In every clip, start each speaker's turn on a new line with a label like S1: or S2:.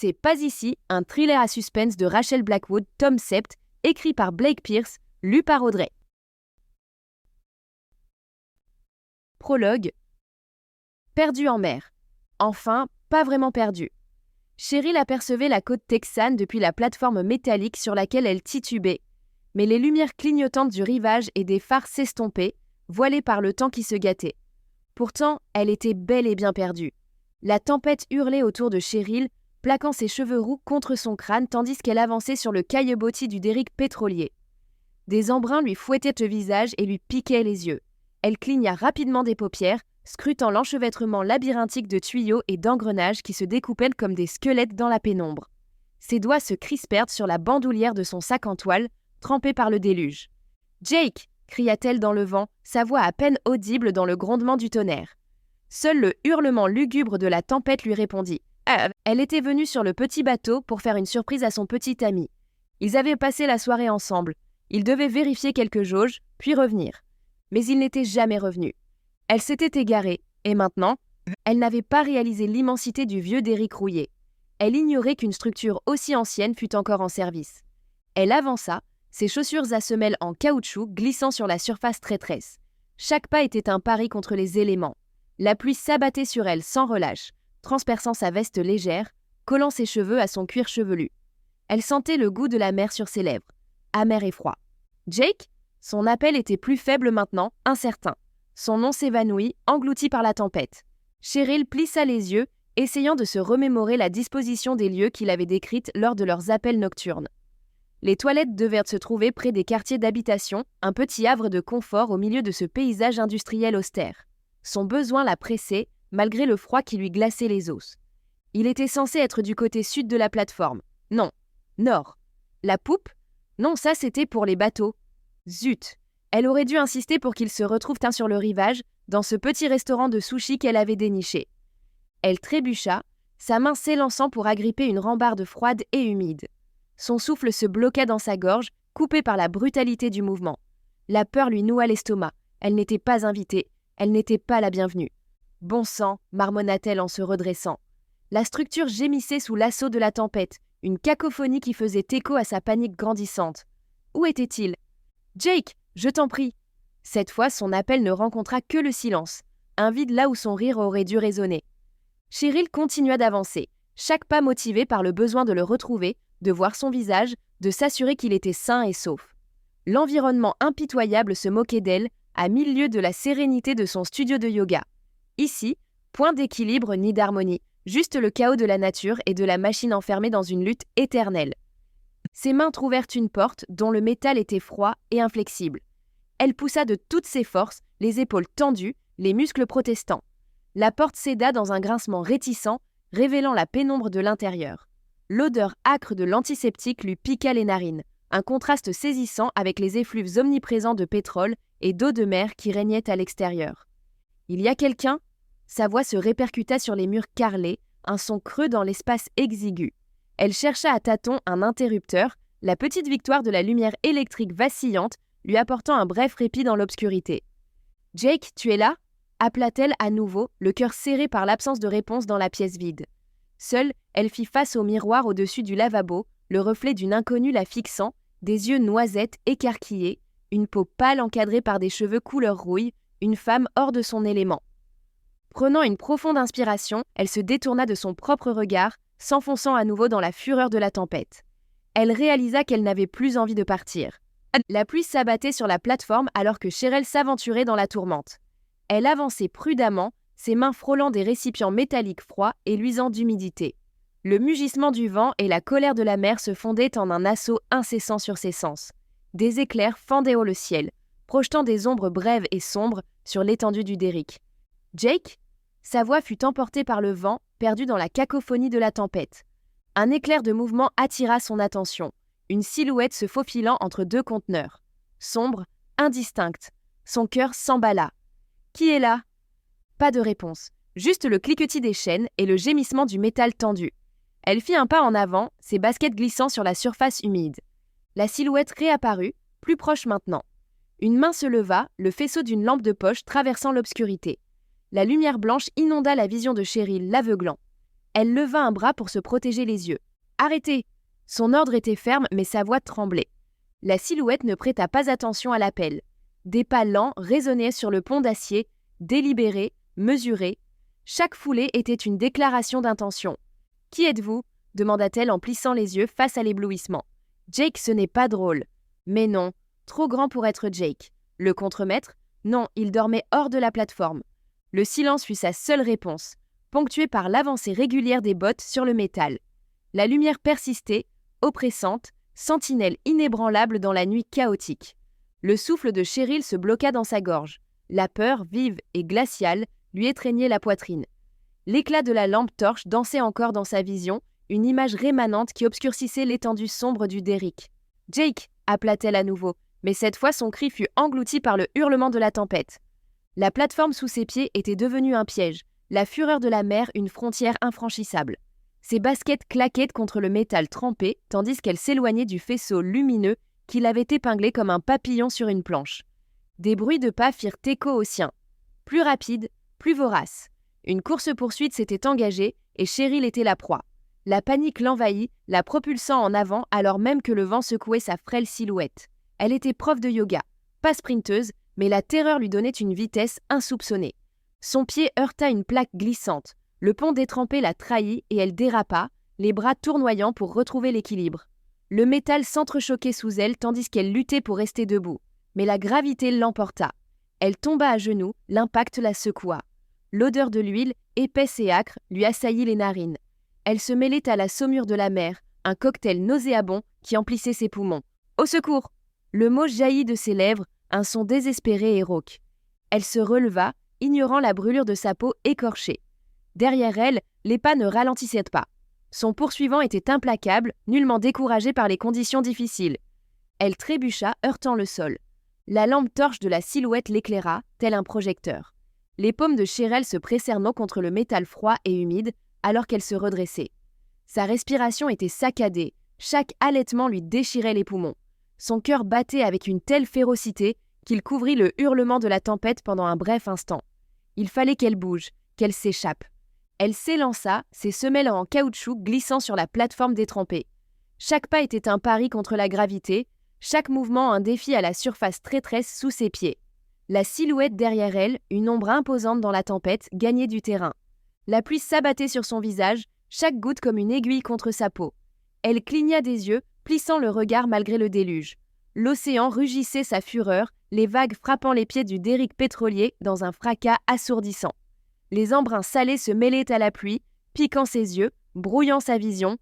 S1: C'est Pas ici, un thriller à suspense de Rachel Blackwood, tome 7, écrit par Blake Pierce, lu par Audrey. Prologue. Perdu en mer. Enfin, pas vraiment perdu. Cheryl apercevait la côte texane depuis la plateforme métallique sur laquelle elle titubait, mais les lumières clignotantes du rivage et des phares s'estompaient, voilées par le temps qui se gâtait. Pourtant, elle était bel et bien perdue. La tempête hurlait autour de Cheryl, plaquant ses cheveux roux contre son crâne tandis qu'elle avançait sur le caillebotis du derrick pétrolier. Des embruns lui fouettaient le visage et lui piquaient les yeux. Elle cligna rapidement des paupières, scrutant l'enchevêtrement labyrinthique de tuyaux et d'engrenages qui se découpaient comme des squelettes dans la pénombre. Ses doigts se crispèrent sur la bandoulière de son sac en toile, trempé par le déluge. « Jake !» cria-t-elle dans le vent, sa voix à peine audible dans le grondement du tonnerre. Seul le hurlement lugubre de la tempête lui répondit. Elle était venue sur le petit bateau pour faire une surprise à son petit ami. Ils avaient passé la soirée ensemble. Ils devaient vérifier quelques jauges, puis revenir. Mais ils n'étaient jamais revenus. Elle s'était égarée, et maintenant, elle n'avait pas réalisé l'immensité du vieux derrick rouillé. Elle ignorait qu'une structure aussi ancienne fût encore en service. Elle avança, ses chaussures à semelles en caoutchouc glissant sur la surface traîtresse. Chaque pas était un pari contre les éléments. La pluie s'abattait sur elle sans relâche, transperçant sa veste légère, collant ses cheveux à son cuir chevelu. Elle sentait le goût de la mer sur ses lèvres, amer et froid. Jake ? Son appel était plus faible maintenant, incertain. Son nom s'évanouit, englouti par la tempête. Cheryl plissa les yeux, essayant de se remémorer la disposition des lieux qu'il avait décrites lors de leurs appels nocturnes. Les toilettes devaient se trouver près des quartiers d'habitation, un petit havre de confort au milieu de ce paysage industriel austère. Son besoin la pressait, malgré le froid qui lui glaçait les os. Il était censé être du côté sud de la plateforme. Non, nord. La poupe ? Non, ça c'était pour les bateaux. Zut! Elle aurait dû insister pour qu'ils se retrouvent sur le rivage, dans ce petit restaurant de sushi qu'elle avait déniché. Elle trébucha, sa main s'élançant pour agripper une rambarde froide et humide. Son souffle se bloqua dans sa gorge, coupé par la brutalité du mouvement. La peur lui noua l'estomac. Elle n'était pas invitée, elle n'était pas la bienvenue. « Bon sang !» marmonna-t-elle en se redressant. La structure gémissait sous l'assaut de la tempête, une cacophonie qui faisait écho à sa panique grandissante. Où était-il ? « Jake, je t'en prie !» Cette fois, son appel ne rencontra que le silence, un vide là où son rire aurait dû résonner. Cheryl continua d'avancer, chaque pas motivé par le besoin de le retrouver, de voir son visage, de s'assurer qu'il était sain et sauf. L'environnement impitoyable se moquait d'elle, à 1000 lieues de la sérénité de son studio de yoga. Ici, point d'équilibre ni d'harmonie, juste le chaos de la nature et de la machine enfermée dans une lutte éternelle. Ses mains trouvèrent une porte dont le métal était froid et inflexible. Elle poussa de toutes ses forces, les épaules tendues, les muscles protestants. La porte céda dans un grincement réticent, révélant la pénombre de l'intérieur. L'odeur âcre de l'antiseptique lui piqua les narines, un contraste saisissant avec les effluves omniprésents de pétrole et d'eau de mer qui régnaient à l'extérieur. « Il y a quelqu'un ?» Sa voix se répercuta sur les murs carrelés, un son creux dans l'espace exigu. Elle chercha à tâtons un interrupteur, la petite victoire de la lumière électrique vacillante, lui apportant un bref répit dans l'obscurité. « Jake, tu es là ?» appela-t-elle à nouveau, le cœur serré par l'absence de réponse dans la pièce vide. Seule, elle fit face au miroir au-dessus du lavabo, le reflet d'une inconnue la fixant, des yeux noisettes écarquillés, une peau pâle encadrée par des cheveux couleur rouille, une femme hors de son élément. Prenant une profonde inspiration, elle se détourna de son propre regard, s'enfonçant à nouveau dans la fureur de la tempête. Elle réalisa qu'elle n'avait plus envie de partir. La pluie s'abattait sur la plateforme alors que Cheryl s'aventurait dans la tourmente. Elle avançait prudemment, ses mains frôlant des récipients métalliques froids et luisants d'humidité. Le mugissement du vent et la colère de la mer se fondaient en un assaut incessant sur ses sens. Des éclairs fendaient haut le ciel, projetant des ombres brèves et sombres sur l'étendue du derrick. « Jake ?» Sa voix fut emportée par le vent, perdue dans la cacophonie de la tempête. Un éclair de mouvement attira son attention, une silhouette se faufilant entre deux conteneurs. Sombre, indistincte, son cœur s'emballa. « Qui est là ?» Pas de réponse, juste le cliquetis des chaînes et le gémissement du métal tendu. Elle fit un pas en avant, ses baskets glissant sur la surface humide. La silhouette réapparut, plus proche maintenant. Une main se leva, le faisceau d'une lampe de poche traversant l'obscurité. La lumière blanche inonda la vision de Cheryl, l'aveuglant. Elle leva un bras pour se protéger les yeux. « Arrêtez !» Son ordre était ferme, mais sa voix tremblait. La silhouette ne prêta pas attention à l'appel. Des pas lents résonnaient sur le pont d'acier, délibérés, mesurés. Chaque foulée était une déclaration d'intention. « Qui êtes-vous » demanda-t-elle en plissant les yeux face à l'éblouissement. « Jake, ce n'est pas drôle. » Mais non, trop grand pour être Jake. Le contremaître ? Non, il dormait hors de la plateforme. Le silence fut sa seule réponse, ponctuée par l'avancée régulière des bottes sur le métal. La lumière persistait, oppressante, sentinelle inébranlable dans la nuit chaotique. Le souffle de Cheryl se bloqua dans sa gorge. La peur, vive et glaciale, lui étreignait la poitrine. L'éclat de la lampe torche dansait encore dans sa vision, une image rémanente qui obscurcissait l'étendue sombre du derrick. « Jake !» appela-t-elle à nouveau, mais cette fois son cri fut englouti par le hurlement de la tempête. La plateforme sous ses pieds était devenue un piège, la fureur de la mer une frontière infranchissable. Ses baskets claquaient contre le métal trempé, tandis qu'elle s'éloignait du faisceau lumineux qui l'avait épinglé comme un papillon sur une planche. Des bruits de pas firent écho aux siens. Plus rapide, plus vorace. Une course-poursuite s'était engagée et Cheryl était la proie. La panique l'envahit, la propulsant en avant alors même que le vent secouait sa frêle silhouette. Elle était prof de yoga, pas sprinteuse, mais la terreur lui donnait une vitesse insoupçonnée. Son pied heurta une plaque glissante. Le pont détrempé la trahit et elle dérapa, les bras tournoyants pour retrouver l'équilibre. Le métal s'entrechoquait sous elle tandis qu'elle luttait pour rester debout. Mais la gravité l'emporta. Elle tomba à genoux, l'impact la secoua. L'odeur de l'huile, épaisse et âcre, lui assaillit les narines. Elle se mêlait à la saumure de la mer, un cocktail nauséabond qui emplissait ses poumons. « Au secours !» Le mot jaillit de ses lèvres, un son désespéré et rauque. Elle se releva, ignorant la brûlure de sa peau écorchée. Derrière elle, les pas ne ralentissaient pas. Son poursuivant était implacable, nullement découragé par les conditions difficiles. Elle trébucha, heurtant le sol. La lampe torche de la silhouette l'éclaira, tel un projecteur. Les paumes de Cheryl se pressèrent contre le métal froid et humide, alors qu'elle se redressait. Sa respiration était saccadée, chaque halètement lui déchirait les poumons. Son cœur battait avec une telle férocité qu'il couvrit le hurlement de la tempête pendant un bref instant. Il fallait qu'elle bouge, qu'elle s'échappe. Elle s'élança, ses semelles en caoutchouc glissant sur la plateforme détrempée. Chaque pas était un pari contre la gravité, chaque mouvement un défi à la surface traîtresse sous ses pieds. La silhouette derrière elle, une ombre imposante dans la tempête, gagnait du terrain. La pluie s'abattait sur son visage, chaque goutte comme une aiguille contre sa peau. Elle cligna des yeux, plissant le regard malgré le déluge. L'océan rugissait sa fureur, les vagues frappant les pieds du derrick pétrolier dans un fracas assourdissant. Les embruns salés se mêlaient à la pluie, piquant ses yeux, brouillant sa vision.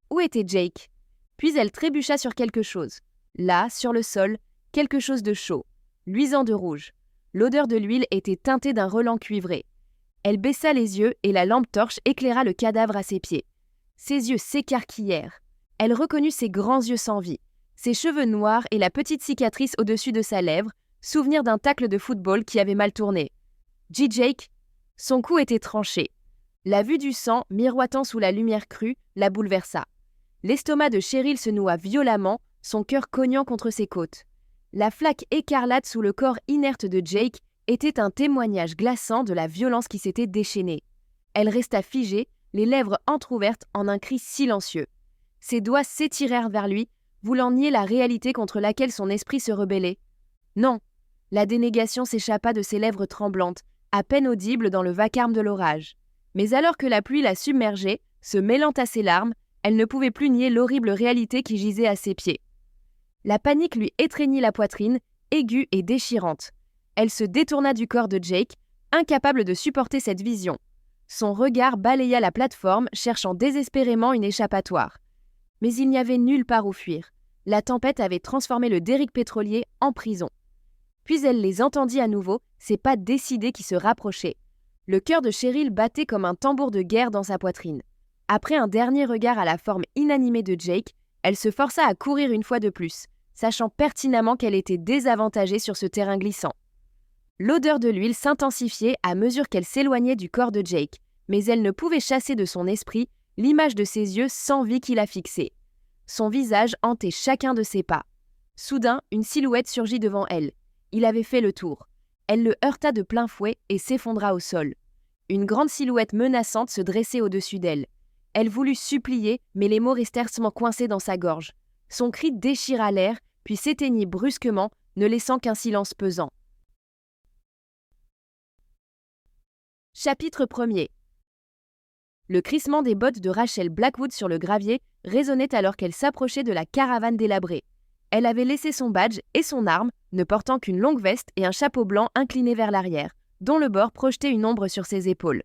S1: Où était Jake ? Puis elle trébucha sur quelque chose. Là, sur le sol, quelque chose de chaud, luisant de rouge. L'odeur de l'huile était teintée d'un relent cuivré. Elle baissa les yeux et la lampe torche éclaira le cadavre à ses pieds. Ses yeux s'écarquillèrent. Elle reconnut ses grands yeux sans vie, ses cheveux noirs et la petite cicatrice au-dessus de sa lèvre, souvenir d'un tacle de football qui avait mal tourné. Jake ? Son cou était tranché. La vue du sang, miroitant sous la lumière crue, la bouleversa. L'estomac de Cheryl se noua violemment, son cœur cognant contre ses côtes. La flaque écarlate sous le corps inerte de Jake était un témoignage glaçant de la violence qui s'était déchaînée. Elle resta figée, les lèvres entr'ouvertes en un cri silencieux. Ses doigts s'étirèrent vers lui, voulant nier la réalité contre laquelle son esprit se rebellait. Non, la dénégation s'échappa de ses lèvres tremblantes, à peine audible dans le vacarme de l'orage. Mais alors que la pluie la submergeait, se mêlant à ses larmes, elle ne pouvait plus nier l'horrible réalité qui gisait à ses pieds. La panique lui étreignit la poitrine, aiguë et déchirante. Elle se détourna du corps de Jake, incapable de supporter cette vision. Son regard balaya la plateforme, cherchant désespérément une échappatoire. Mais il n'y avait nulle part où fuir. La tempête avait transformé le derrick pétrolier en prison. Puis elle les entendit à nouveau, ses pas décidés qui se rapprochaient. Le cœur de Cheryl battait comme un tambour de guerre dans sa poitrine. Après un dernier regard à la forme inanimée de Jake, elle se força à courir une fois de plus, sachant pertinemment qu'elle était désavantagée sur ce terrain glissant. L'odeur de l'huile s'intensifiait à mesure qu'elle s'éloignait du corps de Jake, mais elle ne pouvait chasser de son esprit l'image de ses yeux sans vie qui la fixaient. Son visage hantait chacun de ses pas. Soudain, une silhouette surgit devant elle. Il avait fait le tour. Elle le heurta de plein fouet et s'effondra au sol. Une grande silhouette menaçante se dressait au-dessus d'elle. Elle voulut supplier, mais les mots restèrent seulement coincés dans sa gorge. Son cri déchira l'air, puis s'éteignit brusquement, ne laissant qu'un silence pesant. Chapitre 1er. Le crissement des bottes de Rachel Blackwood sur le gravier résonnait alors qu'elle s'approchait de la caravane délabrée. Elle avait laissé son badge et son arme, ne portant qu'une longue veste et un chapeau blanc incliné vers l'arrière, dont le bord projetait une ombre sur ses épaules.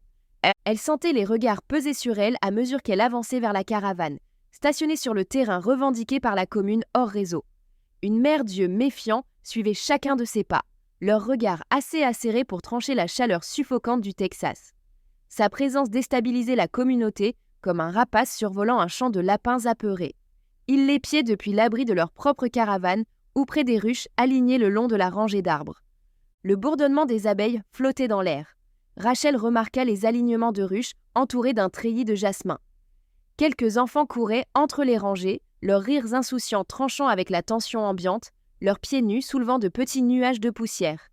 S1: Elle sentait les regards peser sur elle à mesure qu'elle avançait vers la caravane, stationnée sur le terrain revendiqué par la commune hors réseau. Une mère d'yeux méfiants suivait chacun de ses pas, leurs regards assez acérés pour trancher la chaleur suffocante du Texas. Sa présence déstabilisait la communauté comme un rapace survolant un champ de lapins apeurés. Ils l'épiaient depuis l'abri de leur propre caravane ou près des ruches alignées le long de la rangée d'arbres. Le bourdonnement des abeilles flottait dans l'air. Rachel remarqua les alignements de ruches entourées d'un treillis de jasmin. Quelques enfants couraient entre les rangées, leurs rires insouciants tranchant avec la tension ambiante, leurs pieds nus soulevant de petits nuages de poussière.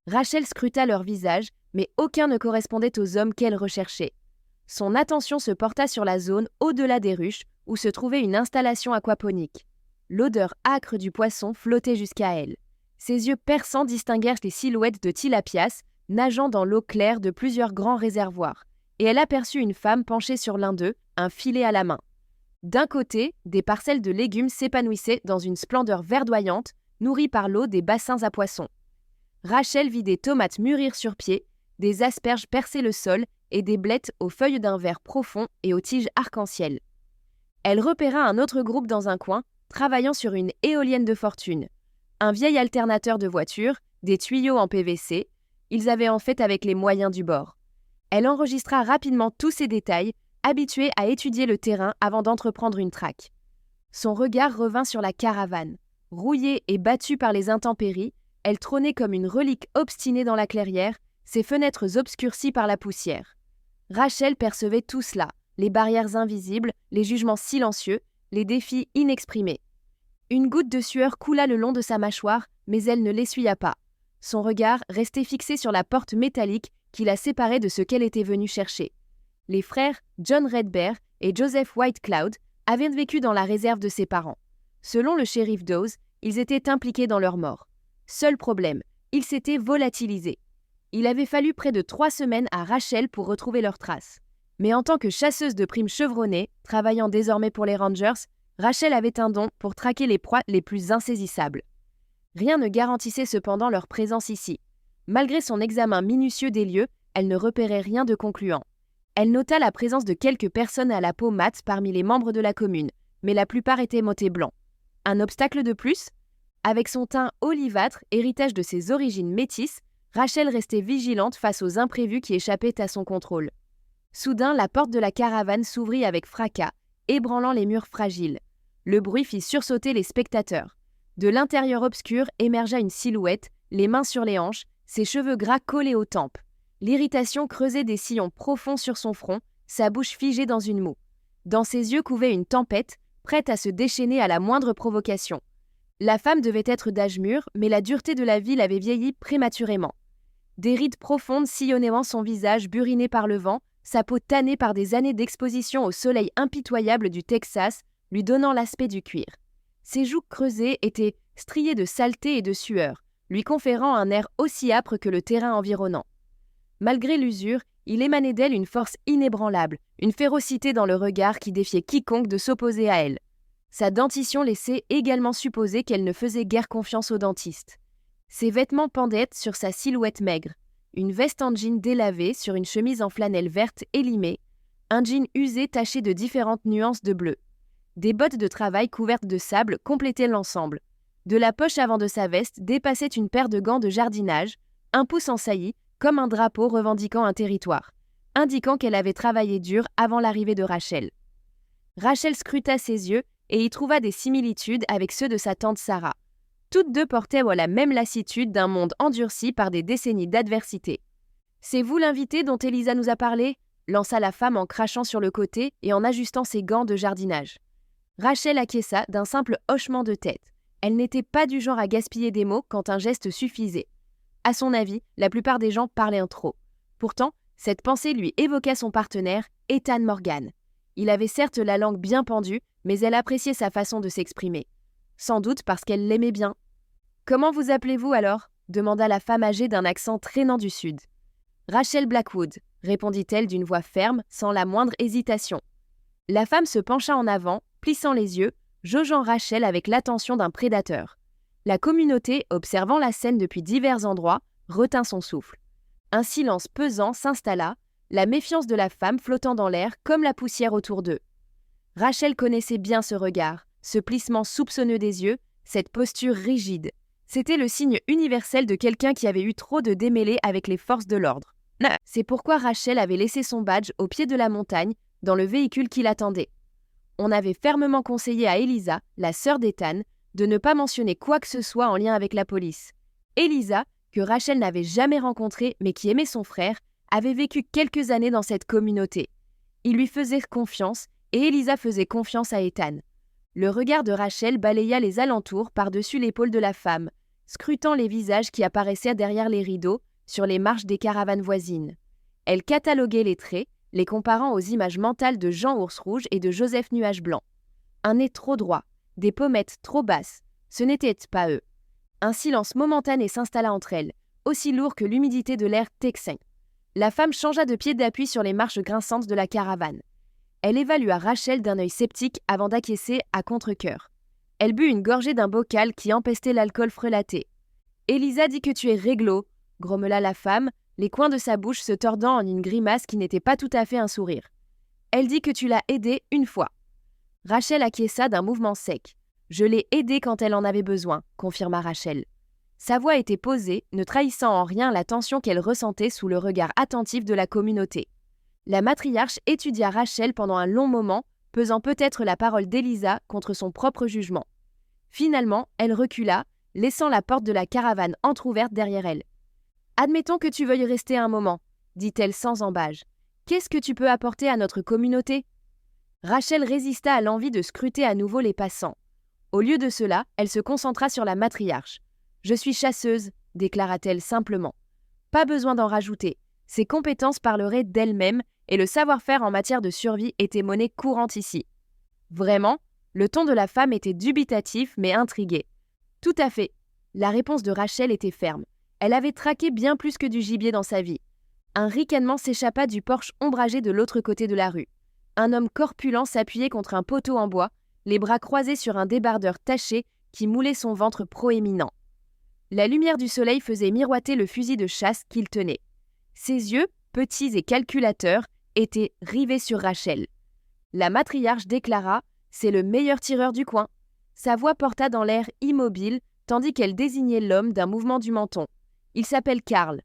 S1: Rachel scruta leurs visages, mais aucun ne correspondait aux hommes qu'elle recherchait. Son attention se porta sur la zone au-delà des ruches, où se trouvait une installation aquaponique. L'odeur âcre du poisson flottait jusqu'à elle. Ses yeux perçants distinguèrent les silhouettes de tilapias nageant dans l'eau claire de plusieurs grands réservoirs, et elle aperçut une femme penchée sur l'un d'eux, un filet à la main. D'un côté, des parcelles de légumes s'épanouissaient dans une splendeur verdoyante, nourries par l'eau des bassins à poissons. Rachel vit des tomates mûrir sur pied, des asperges percer le sol et des blettes aux feuilles d'un vert profond et aux tiges arc-en-ciel. Elle repéra un autre groupe dans un coin, travaillant sur une éolienne de fortune. Un vieil alternateur de voiture, des tuyaux en PVC, ils avaient en fait avec les moyens du bord. Elle enregistra rapidement tous ces détails, habituée à étudier le terrain avant d'entreprendre une traque. Son regard revint sur la caravane. Rouillée et battue par les intempéries, elle trônait comme une relique obstinée dans la clairière, ses fenêtres obscurcies par la poussière. Rachel percevait tout cela, les barrières invisibles, les jugements silencieux, les défis inexprimés. Une goutte de sueur coula le long de sa mâchoire, mais elle ne l'essuya pas. Son regard restait fixé sur la porte métallique qui la séparait de ce qu'elle était venue chercher. Les frères John Redbear et Joseph Whitecloud avaient vécu dans la réserve de ses parents. Selon le shérif Dawes, ils étaient impliqués dans leur mort. Seul problème, ils s'étaient volatilisés. Il avait fallu près de 3 semaines à Rachel pour retrouver leurs traces. Mais en tant que chasseuse de primes chevronnée, travaillant désormais pour les Rangers, Rachel avait un don pour traquer les proies les plus insaisissables. Rien ne garantissait cependant leur présence ici. Malgré son examen minutieux des lieux, elle ne repérait rien de concluant. Elle nota la présence de quelques personnes à la peau mate parmi les membres de la commune, mais la plupart étaient motés blancs. Un obstacle de plus ? Avec son teint olivâtre, héritage de ses origines métisses, Rachel restait vigilante face aux imprévus qui échappaient à son contrôle. Soudain, la porte de la caravane s'ouvrit avec fracas, ébranlant les murs fragiles. Le bruit fit sursauter les spectateurs. De l'intérieur obscur émergea une silhouette, les mains sur les hanches, ses cheveux gras collés aux tempes. L'irritation creusait des sillons profonds sur son front, sa bouche figée dans une moue. Dans ses yeux couvait une tempête, prête à se déchaîner à la moindre provocation. La femme devait être d'âge mûr, mais la dureté de la vie l'avait vieilli prématurément. Des rides profondes sillonnaient son visage buriné par le vent, sa peau tannée par des années d'exposition au soleil impitoyable du Texas, lui donnant l'aspect du cuir. Ses joues creusées étaient striées de saleté et de sueur, lui conférant un air aussi âpre que le terrain environnant. Malgré l'usure, il émanait d'elle une force inébranlable, une férocité dans le regard qui défiait quiconque de s'opposer à elle. Sa dentition laissait également supposer qu'elle ne faisait guère confiance au dentiste. Ses vêtements pendaient sur sa silhouette maigre, une veste en jean délavée sur une chemise en flanelle verte élimée, un jean usé taché de différentes nuances de bleu. Des bottes de travail couvertes de sable complétaient l'ensemble. De la poche avant de sa veste dépassait une paire de gants de jardinage, un pouce en saillie, comme un drapeau revendiquant un territoire, indiquant qu'elle avait travaillé dur avant l'arrivée de Rachel. Rachel scruta ses yeux et y trouva des similitudes avec ceux de sa tante Sarah. Toutes deux portaient la même lassitude d'un monde endurci par des décennies d'adversité. « C'est vous l'invité dont Elisa nous a parlé ?» lança la femme en crachant sur le côté et en ajustant ses gants de jardinage. Rachel acquiesça d'un simple hochement de tête. Elle n'était pas du genre à gaspiller des mots quand un geste suffisait. À son avis, la plupart des gens parlaient en trop. Pourtant, cette pensée lui évoqua son partenaire, Ethan Morgan. Il avait certes la langue bien pendue, mais elle appréciait sa façon de s'exprimer. Sans doute parce qu'elle l'aimait bien. « Comment vous appelez-vous alors » demanda la femme âgée d'un accent traînant du sud. « Rachel Blackwood » répondit-elle d'une voix ferme, sans la moindre hésitation. La femme se pencha en avant, plissant les yeux, jaugeant Rachel avec l'attention d'un prédateur. La communauté, observant la scène depuis divers endroits, retint son souffle. Un silence pesant s'installa, la méfiance de la femme flottant dans l'air comme la poussière autour d'eux. Rachel connaissait bien ce regard, ce plissement soupçonneux des yeux, cette posture rigide. C'était le signe universel de quelqu'un qui avait eu trop de démêlés avec les forces de l'ordre. C'est pourquoi Rachel avait laissé son badge au pied de la montagne, dans le véhicule qui l'attendait. On avait fermement conseillé à Elisa, la sœur d'Ethan, de ne pas mentionner quoi que ce soit en lien avec la police. Elisa, que Rachel n'avait jamais rencontrée mais qui aimait son frère, avait vécu quelques années dans cette communauté. Il lui faisait confiance et Elisa faisait confiance à Ethan. Le regard de Rachel balaya les alentours par-dessus l'épaule de la femme, scrutant les visages qui apparaissaient derrière les rideaux sur les marches des caravanes voisines. Elle cataloguait les traits, les comparant aux images mentales de Jean Ours Rouge et de Joseph Nuage Blanc. Un nez trop droit, des pommettes trop basses, ce n'étaient pas eux. Un silence momentané s'installa entre elles, aussi lourd que l'humidité de l'air texan. La femme changea de pied d'appui sur les marches grinçantes de la caravane. Elle évalua Rachel d'un œil sceptique avant d'acquiescer à contre-cœur. Elle but une gorgée d'un bocal qui empestait l'alcool frelaté. « Elisa dit que tu es réglo », grommela la femme, les coins de sa bouche se tordant en une grimace qui n'était pas tout à fait un sourire. « Elle dit que tu l'as aidée une fois. » Rachel acquiesça d'un mouvement sec. « Je l'ai aidée quand elle en avait besoin », confirma Rachel. Sa voix était posée, ne trahissant en rien la tension qu'elle ressentait sous le regard attentif de la communauté. La matriarche étudia Rachel pendant un long moment, pesant peut-être la parole d'Elisa contre son propre jugement. Finalement, elle recula, laissant la porte de la caravane entr'ouverte derrière elle. « Admettons que tu veuilles rester un moment, » dit-elle sans embâge. « Qu'est-ce que tu peux apporter à notre communauté ?» Rachel résista à l'envie de scruter à nouveau les passants. Au lieu de cela, elle se concentra sur la matriarche. « Je suis chasseuse », déclara-t-elle simplement. Pas besoin d'en rajouter. Ses compétences parleraient d'elles-mêmes et le savoir-faire en matière de survie était monnaie courante ici. Vraiment, le ton de la femme était dubitatif mais intrigué. Tout à fait. La réponse de Rachel était ferme. Elle avait traqué bien plus que du gibier dans sa vie. Un ricanement s'échappa du porche ombragé de l'autre côté de la rue. Un homme corpulent s'appuyait contre un poteau en bois, les bras croisés sur un débardeur taché qui moulait son ventre proéminent. La lumière du soleil faisait miroiter le fusil de chasse qu'il tenait. Ses yeux, petits et calculateurs, étaient rivés sur Rachel. La matriarche déclara « C'est le meilleur tireur du coin ». Sa voix porta dans l'air immobile, tandis qu'elle désignait l'homme d'un mouvement du menton. Il s'appelle Karl.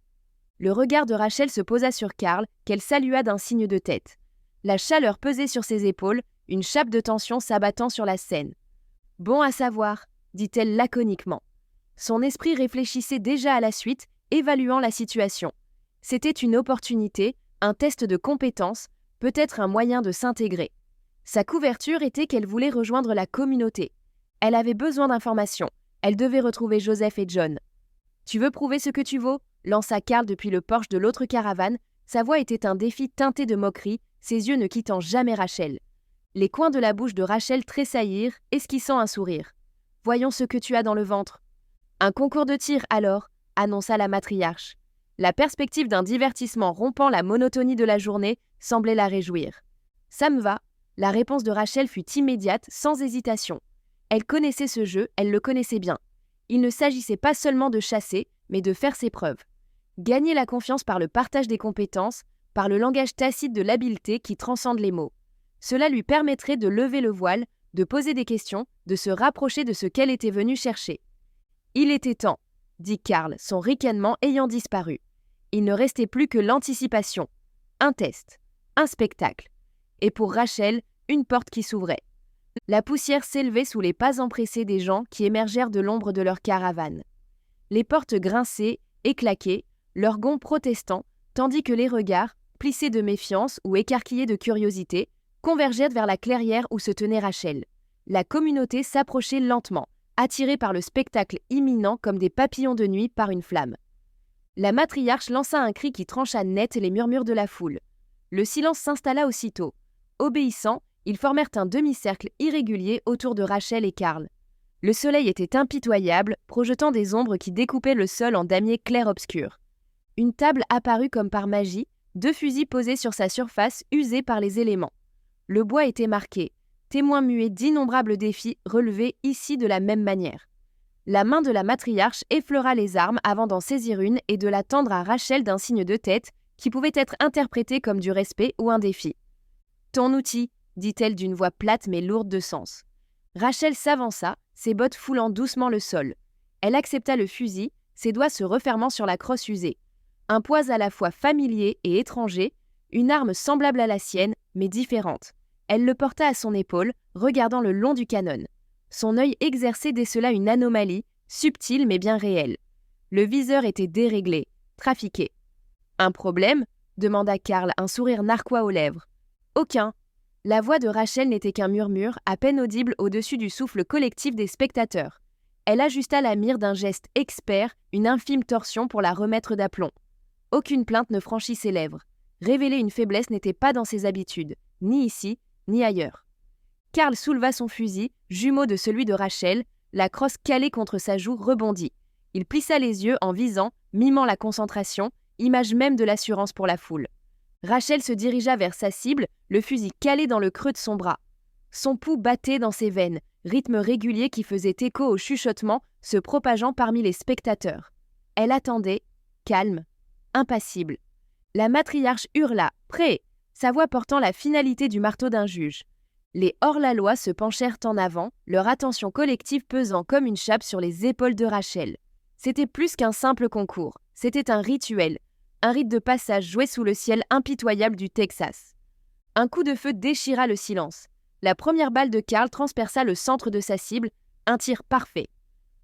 S1: Le regard de Rachel se posa sur Karl, qu'elle salua d'un signe de tête. La chaleur pesait sur ses épaules, une chape de tension s'abattant sur la scène. « Bon à savoir », dit-elle laconiquement. Son esprit réfléchissait déjà à la suite, évaluant la situation. C'était une opportunité, un test de compétence, peut-être un moyen de s'intégrer. Sa couverture était qu'elle voulait rejoindre la communauté. Elle avait besoin d'informations. Elle devait retrouver Joseph et John. « Tu veux prouver ce que tu vaux ?» lança Karl depuis le porche de l'autre caravane. Sa voix était un défi teinté de moquerie, ses yeux ne quittant jamais Rachel. Les coins de la bouche de Rachel tressaillirent, esquissant un sourire. « Voyons ce que tu as dans le ventre. »« Un concours de tir alors » annonça la matriarche. La perspective d'un divertissement rompant la monotonie de la journée semblait la réjouir. « Ça me va !» La réponse de Rachel fut immédiate, sans hésitation. Elle connaissait ce jeu, elle le connaissait bien. Il ne s'agissait pas seulement de chasser, mais de faire ses preuves. Gagner la confiance par le partage des compétences, par le langage tacite de l'habileté qui transcende les mots. Cela lui permettrait de lever le voile, de poser des questions, de se rapprocher de ce qu'elle était venue chercher. « Il était temps », dit Karl, son ricanement ayant disparu. Il ne restait plus que l'anticipation. Un test, un spectacle. Et pour Rachel, une porte qui s'ouvrait. La poussière s'élevait sous les pas empressés des gens qui émergèrent de l'ombre de leur caravane. Les portes grinçaient et claquaient, leurs gonds protestant, tandis que les regards, plissés de méfiance ou écarquillés de curiosité, convergèrent vers la clairière où se tenait Rachel. La communauté s'approchait lentement, attirée par le spectacle imminent comme des papillons de nuit par une flamme. La matriarche lança un cri qui trancha net les murmures de la foule. Le silence s'installa aussitôt. Obéissant, ils formèrent un demi-cercle irrégulier autour de Rachel et Karl. Le soleil était impitoyable, projetant des ombres qui découpaient le sol en damier clair-obscur. Une table apparut comme par magie, 2 fusils posés sur sa surface usée par les éléments. Le bois était marqué, témoin muet d'innombrables défis relevés ici de la même manière. La main de la matriarche effleura les armes avant d'en saisir une et de la tendre à Rachel d'un signe de tête qui pouvait être interprété comme du respect ou un défi. « Ton outil », dit-elle d'une voix plate mais lourde de sens. Rachel s'avança, ses bottes foulant doucement le sol. Elle accepta le fusil, ses doigts se refermant sur la crosse usée. Un poids à la fois familier et étranger, une arme semblable à la sienne, mais différente. Elle le porta à son épaule, regardant le long du canon. Son œil exercé décela une anomalie, subtile mais bien réelle. Le viseur était déréglé, trafiqué. « Un problème ?» demanda Karl, un sourire narquois aux lèvres. « Aucun. » La voix de Rachel n'était qu'un murmure, à peine audible au-dessus du souffle collectif des spectateurs. Elle ajusta la mire d'un geste expert, une infime torsion pour la remettre d'aplomb. Aucune plainte ne franchit ses lèvres. Révéler une faiblesse n'était pas dans ses habitudes, ni ici, ni ailleurs. Karl souleva son fusil, jumeau de celui de Rachel, la crosse calée contre sa joue rebondit. Il plissa les yeux en visant, mimant la concentration, image même de l'assurance pour la foule. Rachel se dirigea vers sa cible, le fusil calé dans le creux de son bras. Son pouls battait dans ses veines, rythme régulier qui faisait écho au chuchotement se propageant parmi les spectateurs. Elle attendait, calme, impassible. La matriarche hurla, prêt, sa voix portant la finalité du marteau d'un juge. Les hors-la-loi se penchèrent en avant, leur attention collective pesant comme une chape sur les épaules de Rachel. C'était plus qu'un simple concours, c'était un rituel, un rite de passage joué sous le ciel impitoyable du Texas. Un coup de feu déchira le silence. La première balle de Karl transperça le centre de sa cible, un tir parfait.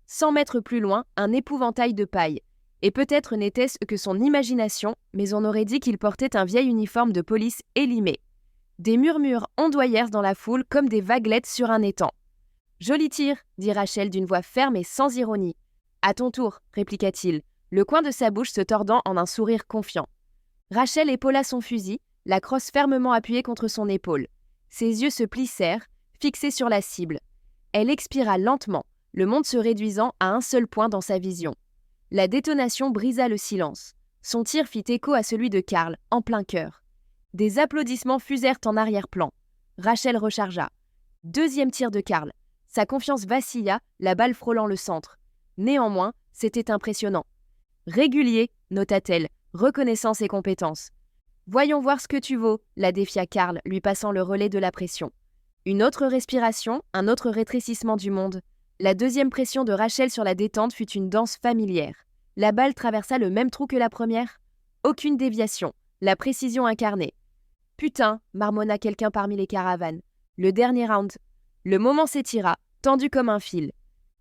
S1: 100 mètres plus loin, un épouvantail de paille. Et peut-être n'était-ce que son imagination, mais on aurait dit qu'il portait un vieil uniforme de police élimé. Des murmures ondoyèrent dans la foule comme des vaguelettes sur un étang. « Joli tir !» dit Rachel d'une voix ferme et sans ironie. « À ton tour !» répliqua-t-il, le coin de sa bouche se tordant en un sourire confiant. Rachel épaula son fusil, la crosse fermement appuyée contre son épaule. Ses yeux se plissèrent, fixés sur la cible. Elle expira lentement, le monde se réduisant à un seul point dans sa vision. La détonation brisa le silence. Son tir fit écho à celui de Karl, en plein cœur. Des applaudissements fusèrent en arrière-plan. Rachel rechargea. Deuxième tir de Karl. Sa confiance vacilla, la balle frôlant le centre. Néanmoins, c'était impressionnant. Régulier, nota-t-elle, reconnaissant ses compétences. Voyons voir ce que tu vaux, la défia Karl, lui passant le relais de la pression. Une autre respiration, un autre rétrécissement du monde. La deuxième pression de Rachel sur la détente fut une danse familière. La balle traversa le même trou que la première. Aucune déviation, la précision incarnée. « Putain !» marmonna quelqu'un parmi les caravanes. Le dernier round. Le moment s'étira, tendu comme un fil.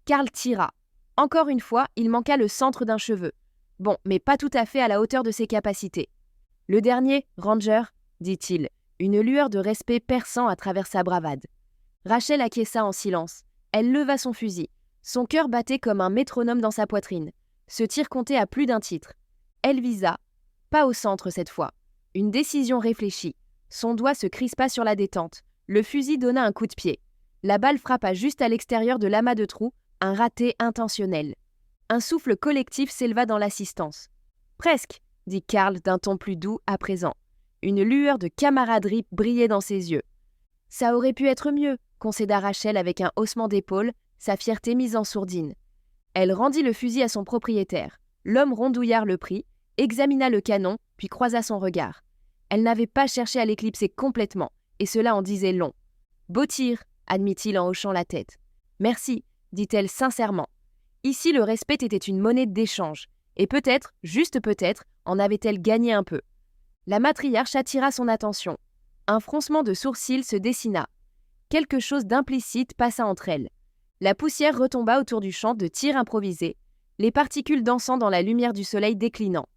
S1: Karl tira. Encore une fois, il manqua le centre d'un cheveu. Bon, mais pas tout à fait à la hauteur de ses capacités. « Le dernier, Ranger !» dit-il, une lueur de respect perçant à travers sa bravade. Rachel acquiesça en silence. Elle leva son fusil. Son cœur battait comme un métronome dans sa poitrine. Ce tir comptait à plus d'un titre. Elle visa. Pas au centre cette fois. Une décision réfléchie. Son doigt se crispa sur la détente. Le fusil donna un coup de pied. La balle frappa juste à l'extérieur de l'amas de trous, un raté intentionnel. Un souffle collectif s'éleva dans l'assistance. « Presque !» dit Karl d'un ton plus doux à présent. Une lueur de camaraderie brillait dans ses yeux. « Ça aurait pu être mieux !» concéda Rachel avec un haussement d'épaule, sa fierté mise en sourdine. Elle rendit le fusil à son propriétaire. L'homme rondouillard le prit, examina le canon, puis croisa son regard. Elle n'avait pas cherché à l'éclipser complètement, et cela en disait long. « Beau tir !» admit-il en hochant la tête. « Merci !» dit-elle sincèrement. Ici, le respect était une monnaie d'échange, et peut-être, juste peut-être, en avait-elle gagné un peu. La matriarche attira son attention. Un froncement de sourcils se dessina. Quelque chose d'implicite passa entre elles. La poussière retomba autour du champ de tir improvisé, les particules dansant dans la lumière du soleil déclinant.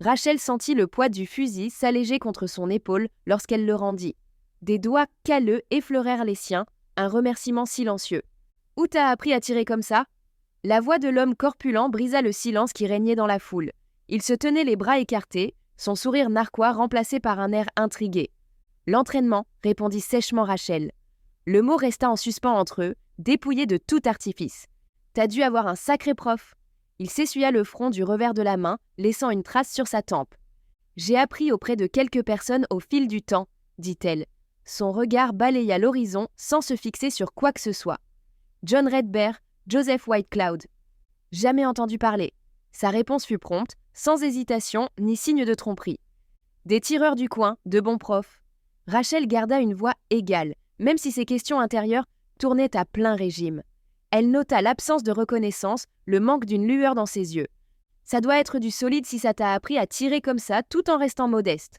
S1: Rachel sentit le poids du fusil s'alléger contre son épaule lorsqu'elle le rendit. Des doigts calleux effleurèrent les siens, un remerciement silencieux. « Où t'as appris à tirer comme ça ?» La voix de l'homme corpulent brisa le silence qui régnait dans la foule. Il se tenait les bras écartés, son sourire narquois remplacé par un air intrigué. L'entraînement, répondit sèchement Rachel. Le mot resta en suspens entre eux, dépouillé de tout artifice. T'as dû avoir un sacré prof. Il s'essuya le front du revers de la main, laissant une trace sur sa tempe. J'ai appris auprès de quelques personnes au fil du temps, dit-elle. Son regard balaya l'horizon sans se fixer sur quoi que ce soit. John Redbear, Joseph Whitecloud. Jamais entendu parler. Sa réponse fut prompte, sans hésitation ni signe de tromperie. Des tireurs du coin, de bons profs. Rachel garda une voix égale, même si ses questions intérieures tournaient à plein régime. Elle nota l'absence de reconnaissance, le manque d'une lueur dans ses yeux. Ça doit être du solide si ça t'a appris à tirer comme ça tout en restant modeste.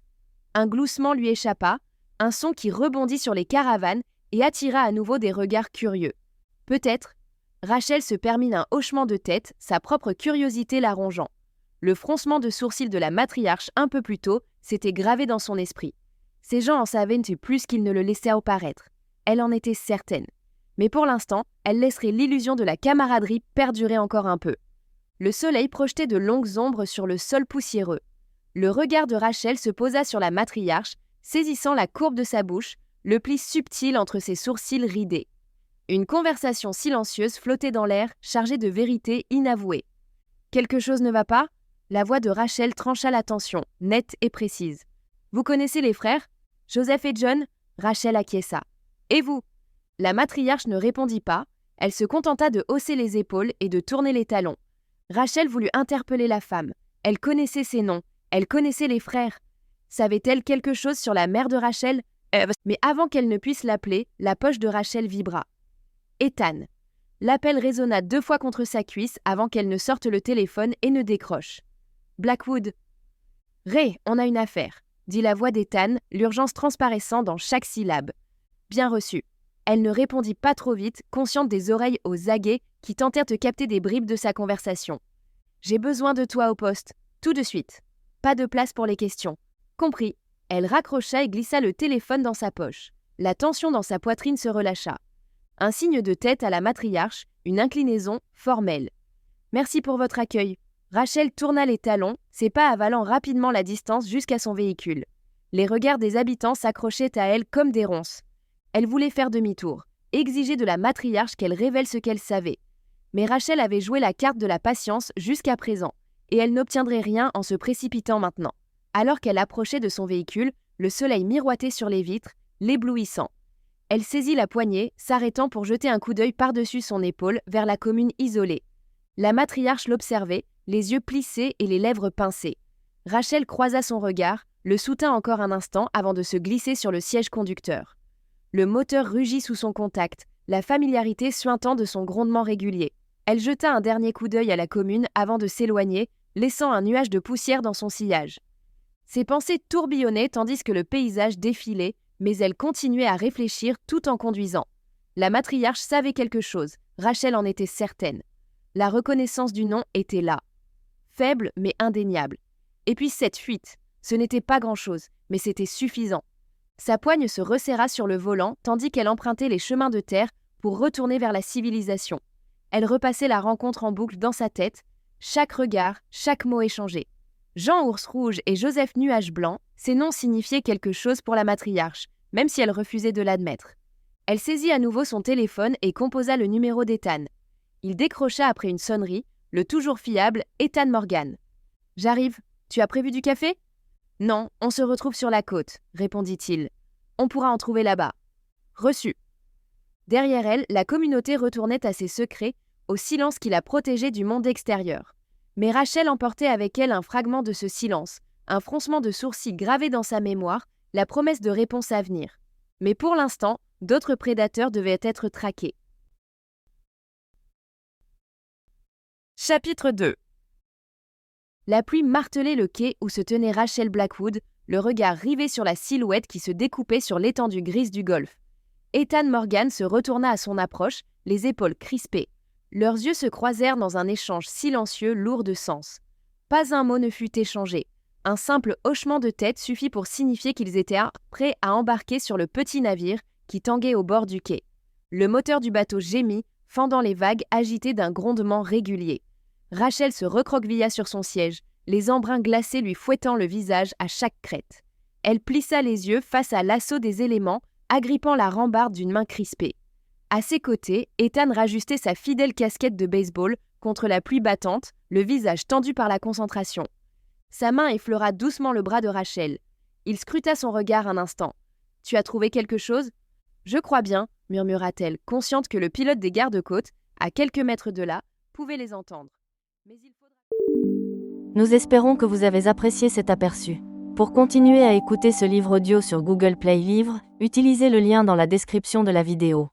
S1: Un gloussement lui échappa, un son qui rebondit sur les caravanes et attira à nouveau des regards curieux. Peut-être. Rachel se permit un hochement de tête, sa propre curiosité la rongeant. Le froncement de sourcils de la matriarche un peu plus tôt s'était gravé dans son esprit. Ces gens en savaient plus qu'ils ne le laissaient apparaître. Elle en était certaine. Mais pour l'instant, elle laisserait l'illusion de la camaraderie perdurer encore un peu. Le soleil projetait de longues ombres sur le sol poussiéreux. Le regard de Rachel se posa sur la matriarche, saisissant la courbe de sa bouche, le pli subtil entre ses sourcils ridés. Une conversation silencieuse flottait dans l'air, chargée de vérités inavouées. Quelque chose ne va pas ? La voix de Rachel trancha la tension, nette et précise. Vous connaissez les frères ? Joseph et John ? Rachel acquiesça. Et vous ? La matriarche ne répondit pas, elle se contenta de hausser les épaules et de tourner les talons. Rachel voulut interpeller la femme. Elle connaissait ses noms, elle connaissait les frères. Savait-elle quelque chose sur la mère de Rachel ? Mais avant qu'elle ne puisse l'appeler, la poche de Rachel vibra. Ethan. L'appel résonna 2 fois contre sa cuisse avant qu'elle ne sorte le téléphone et ne décroche. Blackwood. Ray, on a une affaire, dit la voix d'Ethan, l'urgence transparaissant dans chaque syllabe. Bien reçu. Elle ne répondit pas trop vite, consciente des oreilles aux aguets qui tentèrent de capter des bribes de sa conversation. J'ai besoin de toi au poste, tout de suite. Pas de place pour les questions. Compris. Elle raccrocha et glissa le téléphone dans sa poche. La tension dans sa poitrine se relâcha. Un signe de tête à la matriarche, une inclinaison formelle. Merci pour votre accueil. Rachel tourna les talons, ses pas avalant rapidement la distance jusqu'à son véhicule. Les regards des habitants s'accrochaient à elle comme des ronces. Elle voulait faire demi-tour, exiger de la matriarche qu'elle révèle ce qu'elle savait. Mais Rachel avait joué la carte de la patience jusqu'à présent, et elle n'obtiendrait rien en se précipitant maintenant. Alors qu'elle approchait de son véhicule, le soleil miroitait sur les vitres, l'éblouissant. Elle saisit la poignée, s'arrêtant pour jeter un coup d'œil par-dessus son épaule vers la commune isolée. La matriarche l'observait, les yeux plissés et les lèvres pincées. Rachel croisa son regard, le soutint encore un instant avant de se glisser sur le siège conducteur. Le moteur rugit sous son contact, la familiarité suintant de son grondement régulier. Elle jeta un dernier coup d'œil à la commune avant de s'éloigner, laissant un nuage de poussière dans son sillage. Ses pensées tourbillonnaient tandis que le paysage défilait, mais elle continuait à réfléchir tout en conduisant. La matriarche savait quelque chose, Rachel en était certaine. La reconnaissance du nom était là. Faible mais indéniable. Et puis cette fuite, ce n'était pas grand-chose, mais c'était suffisant. Sa poigne se resserra sur le volant tandis qu'elle empruntait les chemins de terre pour retourner vers la civilisation. Elle repassait la rencontre en boucle dans sa tête, chaque regard, chaque mot échangé. Jean Ours Rouge et Joseph Nuage Blanc, ces noms signifiaient quelque chose pour la matriarche, même si elle refusait de l'admettre. Elle saisit à nouveau son téléphone et composa le numéro d'Ethan. Il décrocha après une sonnerie, le toujours fiable Ethan Morgan. « J'arrive. Tu as prévu du café ?»« Non, on se retrouve sur la côte, » répondit-il. « On pourra en trouver là-bas. » Reçu. Derrière elle, la communauté retournait à ses secrets, au silence qui la protégeait du monde extérieur. Mais Rachel emportait avec elle un fragment de ce silence, un froncement de sourcils gravé dans sa mémoire, la promesse de réponse à venir. Mais pour l'instant, d'autres prédateurs devaient être traqués. Chapitre 2. La pluie martelait le quai où se tenait Rachel Blackwood, le regard rivé sur la silhouette qui se découpait sur l'étendue grise du golfe. Ethan Morgan se retourna à son approche, les épaules crispées. Leurs yeux se croisèrent dans un échange silencieux lourd de sens. Pas un mot ne fut échangé. Un simple hochement de tête suffit pour signifier qu'ils étaient prêts à embarquer sur le petit navire qui tanguait au bord du quai. Le moteur du bateau gémit, fendant les vagues agitées d'un grondement régulier. Rachel se recroquevilla sur son siège, les embruns glacés lui fouettant le visage à chaque crête. Elle plissa les yeux face à l'assaut des éléments, agrippant la rambarde d'une main crispée. À ses côtés, Ethan rajustait sa fidèle casquette de baseball contre la pluie battante, le visage tendu par la concentration. Sa main effleura doucement le bras de Rachel. Il scruta son regard un instant. « Tu as trouvé quelque chose ?»« Je crois bien, » murmura-t-elle, consciente que le pilote des gardes-côtes, à quelques mètres de là, pouvait les entendre. Mais il faudra...
S2: Nous espérons que vous avez apprécié cet aperçu. Pour continuer à écouter ce livre audio sur Google Play Livres, utilisez le lien dans la description de la vidéo.